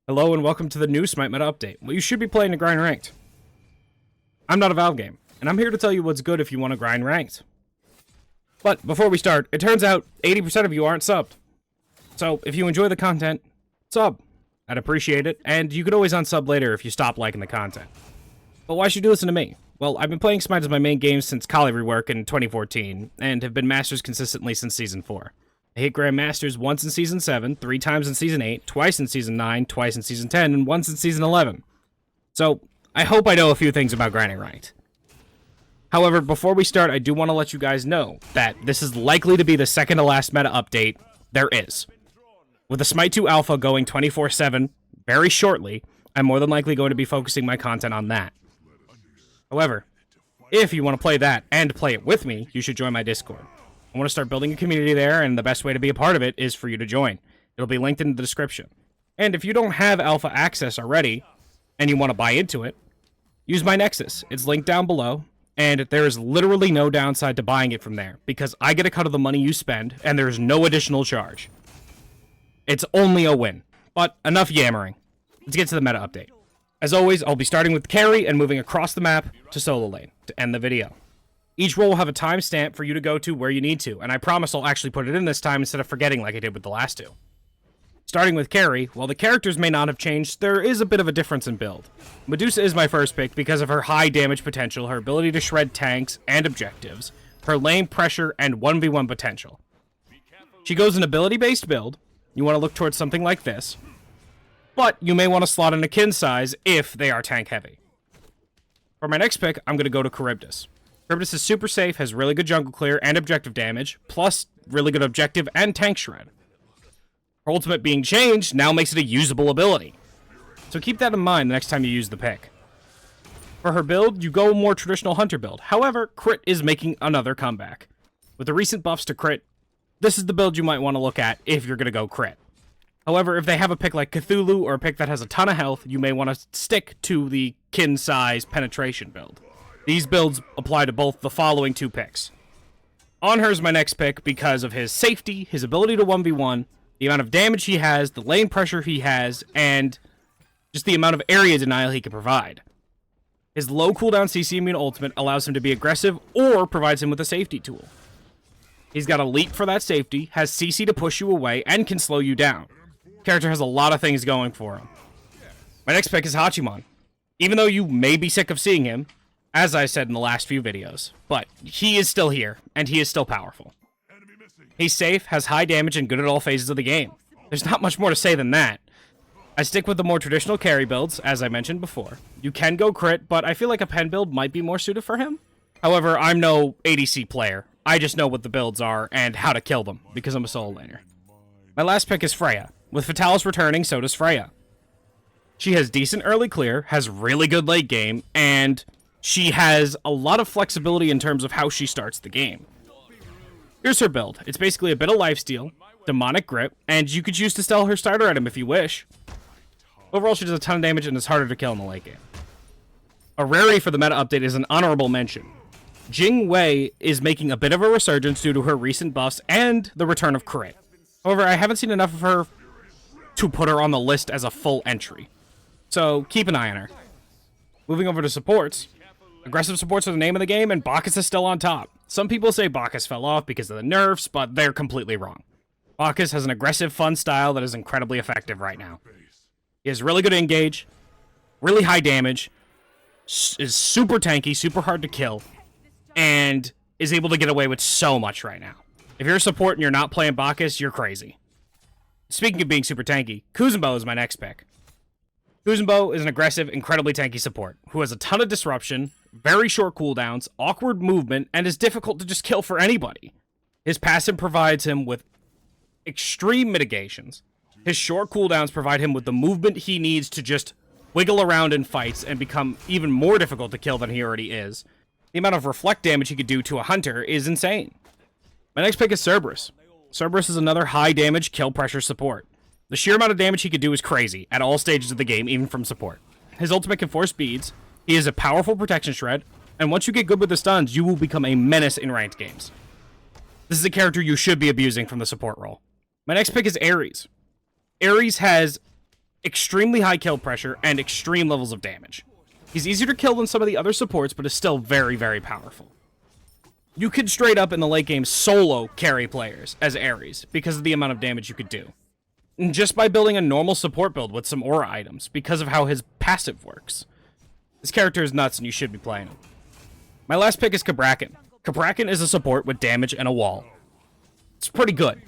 Hello and welcome to the new Smite Meta update. Well, you should be playing to grind ranked. I'm not a Valve game, and I'm here to tell you what's good if you want to grind ranked. But before we start, it turns out 80% of you aren't subbed. So if you enjoy the content, sub. I'd appreciate it, and you could always unsub later if you stop liking the content. But why should you listen to me? Well, I've been playing Smite as my main game since college rework in 2014, and have been Masters consistently since Season 4. I hit Grandmasters once in Season 7, 3 times in Season 8, twice in Season 9, twice in Season 10, and once in Season 11. So, I hope I know a few things about grinding ranked. However, before we start, I do want to let you guys know that this is likely to be the second to last meta update there is. With the Smite 2 Alpha going 24/7 very shortly, I'm more than likely going to be focusing my content on that. However, if you want to play that and play it with me, you should join my Discord. I want to start building a community there, and the best way to be a part of it is for you to join. It'll be linked in the description. And if you don't have alpha access already, and you want to buy into it, use my Nexus. It's linked down below, and there is literally no downside to buying it from there, because I get a cut of the money you spend, and there's no additional charge. It's only a win. But enough yammering. Let's get to the meta update. As always, I'll be starting with carry and moving across the map to solo lane to end the video. Each role will have a timestamp for you to go to where you need to, and I promise I'll actually put it in this time instead of forgetting like I did with the last two. Starting with carry, while the characters may not have changed, there is a bit of a difference in build. Medusa is my first pick because of her high damage potential, her ability to shred tanks and objectives, her lane pressure, and 1v1 potential. She goes an ability-based build. You want to look towards something like this, but you may want to slot in a kin size if they are tank heavy. For my next pick, I'm going to go to Charybdis. Charybdis is super safe, has really good jungle clear and objective damage, plus really good objective and tank shred. Her ultimate being changed now makes it a usable ability. So keep that in mind the next time you use the pick. For her build, you go a more traditional hunter build. However, crit is making another comeback. With the recent buffs to crit, this is the build you might want to look at if you're going to go crit. However, if they have a pick like Cthulhu or a pick that has a ton of health, you may want to stick to the kin size penetration build. These builds apply to both the following two picks. Anhur is my next pick because of his safety, his ability to 1v1, the amount of damage he has, the lane pressure he has, and just the amount of area denial he can provide. His low cooldown CC immune ultimate allows him to be aggressive or provides him with a safety tool. He's got a leap for that safety, has CC to push you away, and can slow you down. Character has a lot of things going for him. My next pick is Hachiman. Even though you may be sick of seeing him, as I said in the last few videos, but he is still here, and he is still powerful. He's safe, has high damage, and good at all phases of the game. There's not much more to say than that. I stick with the more traditional carry builds, as I mentioned before. You can go crit, but I feel like a pen build might be more suited for him. However, I'm no ADC player. I just know what the builds are and how to kill them, because I'm a solo laner. My last pick is Freya. With Fatalis returning, so does Freya. She has decent early clear, has really good late game, and she has a lot of flexibility in terms of how she starts the game. Here's her build. It's basically a bit of lifesteal, demonic grip, and you could choose to sell her starter item if you wish. Overall, she does a ton of damage and is harder to kill in the late game. A rarity for the meta update is an honorable mention. Jing Wei is making a bit of a resurgence due to her recent buffs and the return of crit. However, I haven't seen enough of her to put her on the list as a full entry. So keep an eye on her. Moving over to supports. Aggressive supports are the name of the game, and Bacchus is still on top. Some people say Bacchus fell off because of the nerfs, but they're completely wrong. Bacchus has an aggressive, fun style that is incredibly effective right now. He has really good engage, really high damage, is super tanky, super hard to kill, and is able to get away with so much right now. If you're a support and you're not playing Bacchus, you're crazy. Speaking of being super tanky, Kuzenbo is my next pick. Kuzenbo is an aggressive, incredibly tanky support, who has a ton of disruption, very short cooldowns, awkward movement, and is difficult to just kill for anybody. His passive provides him with extreme mitigations. His short cooldowns provide him with the movement he needs to just wiggle around in fights and become even more difficult to kill than he already is. The amount of reflect damage he could do to a hunter is insane. My next pick is Cerberus. Cerberus is another high damage kill pressure support. The sheer amount of damage he could do is crazy at all stages of the game, even from support. His ultimate can force beads, he has a powerful protection shred, and once you get good with the stuns, you will become a menace in ranked games. This is a character you should be abusing from the support role. My next pick is Ares. Ares has extremely high kill pressure, and extreme levels of damage. He's easier to kill than some of the other supports, but is still very, very powerful. You could straight up in the late game solo carry players as Ares because of the amount of damage you could do. And just by building a normal support build with some aura items because of how his passive works. This character is nuts and you should be playing him. My last pick is Cabrakan. Cabrakan is a support with damage and a wall. It's pretty good.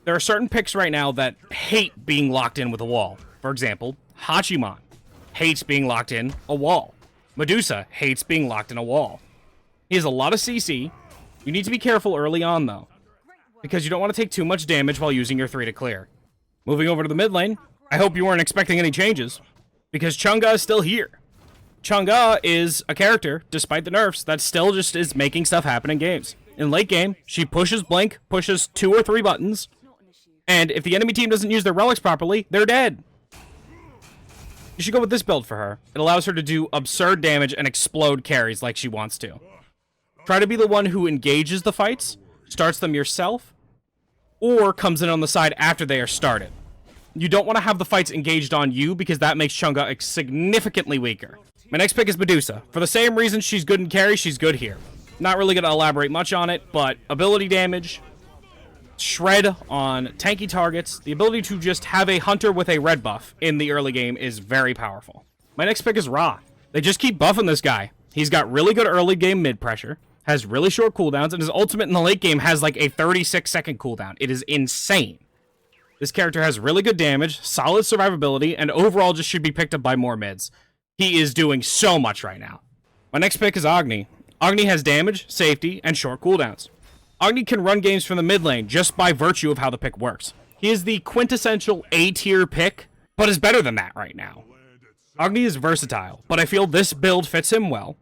There are certain picks right now that hate being locked in with a wall. For example, Hachiman hates being locked in a wall. Medusa hates being locked in a wall. He has a lot of CC. You need to be careful early on, though, because you don't want to take too much damage while using your 3 to clear. Moving over to the mid lane, I hope you weren't expecting any changes, because Chang'e is still here. Chang'e is a character, despite the nerfs, that still just is making stuff happen in games. In late game, she pushes Blink, pushes 2 or 3 buttons, and if the enemy team doesn't use their relics properly, they're dead. You should go with this build for her. It allows her to do absurd damage and explode carries like she wants to. Try to be the one who engages the fights, starts them yourself, or comes in on the side after they are started. You don't want to have the fights engaged on you because that makes Chang'e significantly weaker. My next pick is Medusa. For the same reason she's good in carry, she's good here. Not really going to elaborate much on it, but ability damage, shred on tanky targets, the ability to just have a hunter with a red buff in the early game is very powerful. My next pick is Ra. They just keep buffing this guy. He's got really good early game mid pressure, has really short cooldowns, and his ultimate in the late game has like a 36-second cooldown. It is insane. This character has really good damage, solid survivability, and overall just should be picked up by more mids. He is doing so much right now. My next pick is Agni. Agni has damage, safety, and short cooldowns. Agni can run games from the mid lane just by virtue of how the pick works. He is the quintessential A-tier pick, but is better than that right now. Agni is versatile, but I feel this build fits him well.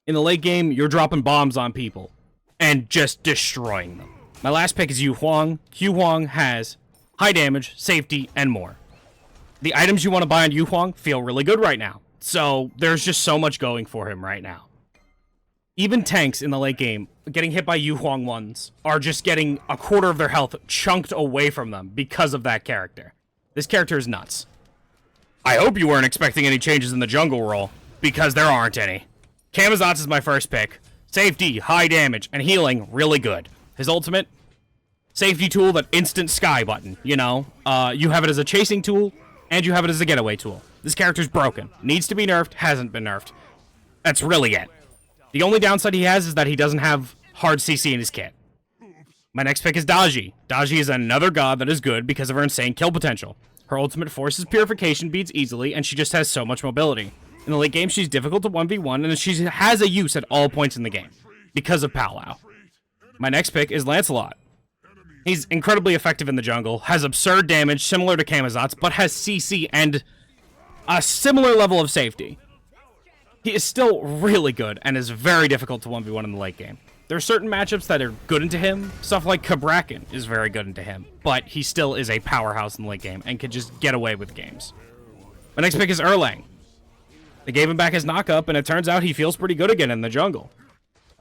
In the late game, you're dropping bombs on people and just destroying them. My last pick is Yu Huang. Yu Huang has high damage, safety, and more. The items you want to buy on Yu Huang feel really good right now, so there's just so much going for him right now. Even tanks in the late game, getting hit by Yu Huang ones, are just getting a quarter of their health chunked away from them because of that character. This character is nuts. I hope you weren't expecting any changes in the jungle role, because there aren't any. Camazotz is my first pick. Safety, high damage, and healing, really good. His ultimate, safety tool, that instant sky button, you know? You have it as a chasing tool, and you have it as a getaway tool. This character's broken. Needs to be nerfed, hasn't been nerfed. That's really it. The only downside he has is that he doesn't have hard CC in his kit. My next pick is Daji. Daji is another god that is good because of her insane kill potential. Her ultimate forces purification beats easily, and she just has so much mobility. In the late game, she's difficult to 1v1, and she has a use at all points in the game, because of Palau. My next pick is Lancelot. He's incredibly effective in the jungle, has absurd damage similar to Camazotz, but has CC and a similar level of safety. He is still really good, and is very difficult to 1v1 in the late game. There are certain matchups that are good into him. Stuff like Cabrakan is very good into him, but he still is a powerhouse in the late game, and can just get away with games. My next pick is Erlang. They gave him back his knock-up, and it turns out he feels pretty good again in the jungle.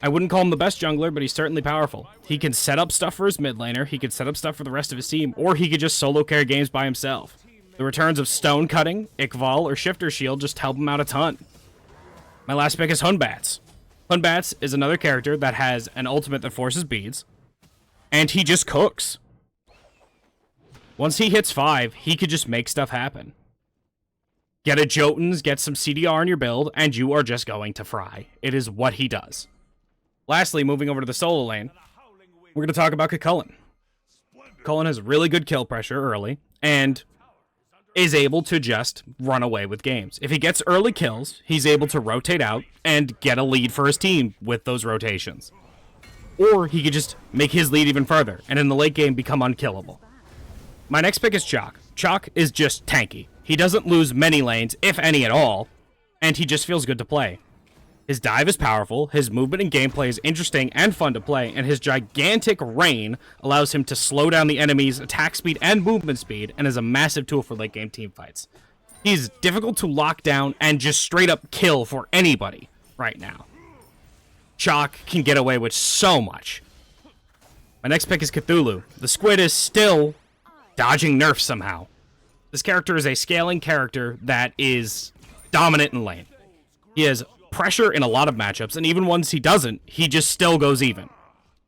I wouldn't call him the best jungler, but he's certainly powerful. He can set up stuff for his mid laner, he can set up stuff for the rest of his team, or he could just solo carry games by himself. The returns of Stone Cutting, Iqval, or Shifter Shield just help him out a ton. My last pick is Hunbats. Hunbats is another character that has an ultimate that forces beads, and he just cooks. Once he hits 5, he could just make stuff happen. Get a Jotuns, get some CDR in your build, and you are just going to fry. It is what he does. Lastly, moving over to the solo lane, we're going to talk about Cucullin. Cucullin has really good kill pressure early, and is able to just run away with games. If he gets early kills, he's able to rotate out and get a lead for his team with those rotations. Or he could just make his lead even further, and in the late game become unkillable. My next pick is Chalk. Chalk is just tanky. He doesn't lose many lanes, if any at all, and he just feels good to play. His dive is powerful, his movement and gameplay is interesting and fun to play, and his gigantic rain allows him to slow down the enemy's attack speed and movement speed, and is a massive tool for late game teamfights. He's difficult to lock down and just straight up kill for anybody right now. Chalk can get away with so much. My next pick is Cthulhu. The squid is still dodging nerfs somehow. This character is a scaling character that is dominant in lane. He has pressure in a lot of matchups, and even once he doesn't, he just still goes even.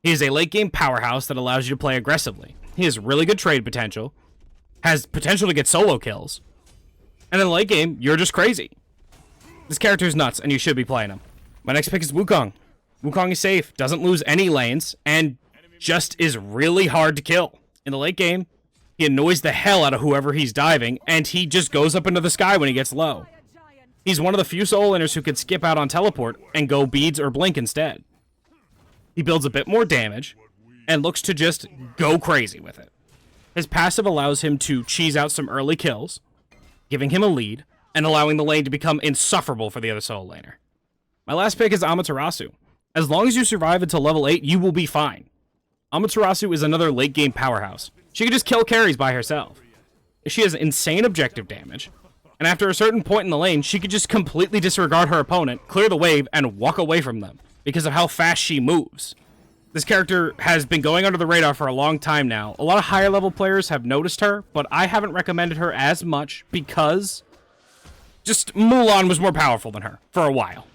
He is a late game powerhouse that allows you to play aggressively. He has really good trade potential, has potential to get solo kills, and in the late game, you're just crazy. This character is nuts, and you should be playing him. My next pick is Wukong. Wukong is safe, doesn't lose any lanes, and just is really hard to kill. In the late game, he annoys the hell out of whoever he's diving, and he just goes up into the sky when he gets low. He's one of the few solo laners who could skip out on teleport and go beads or blink instead. He builds a bit more damage, and looks to just go crazy with it. His passive allows him to cheese out some early kills, giving him a lead, and allowing the lane to become insufferable for the other solo laner. My last pick is Amaterasu. As long as you survive until level 8, you will be fine. Amaterasu is another late game powerhouse. She can just kill carries by herself. She has insane objective damage, and after a certain point in the lane, she could just completely disregard her opponent, clear the wave, and walk away from them because of how fast she moves. This character has been going under the radar for a long time now. A lot of higher level players have noticed her, but I haven't recommended her as much because just Mulan was more powerful than her for a while.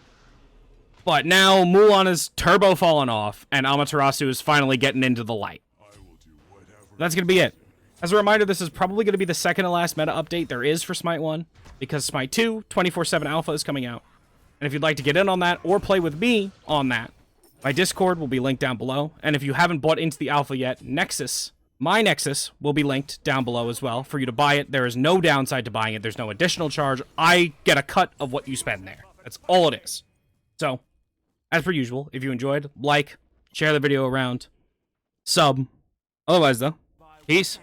But now Mulan is turbo fallen off, and Amaterasu is finally getting into the light. That's going to be it. As a reminder, this is probably going to be the second to last meta update there is for Smite 1, because Smite 2 24/7 Alpha is coming out. And if you'd like to get in on that or play with me on that, my Discord will be linked down below. And if you haven't bought into the Alpha yet, Nexus, my Nexus, will be linked down below as well for you to buy it. There is no downside to buying it. There's no additional charge. I get a cut of what you spend there. That's all it is. So, as per usual, if you enjoyed, like, share the video around, sub. Otherwise, though, peace.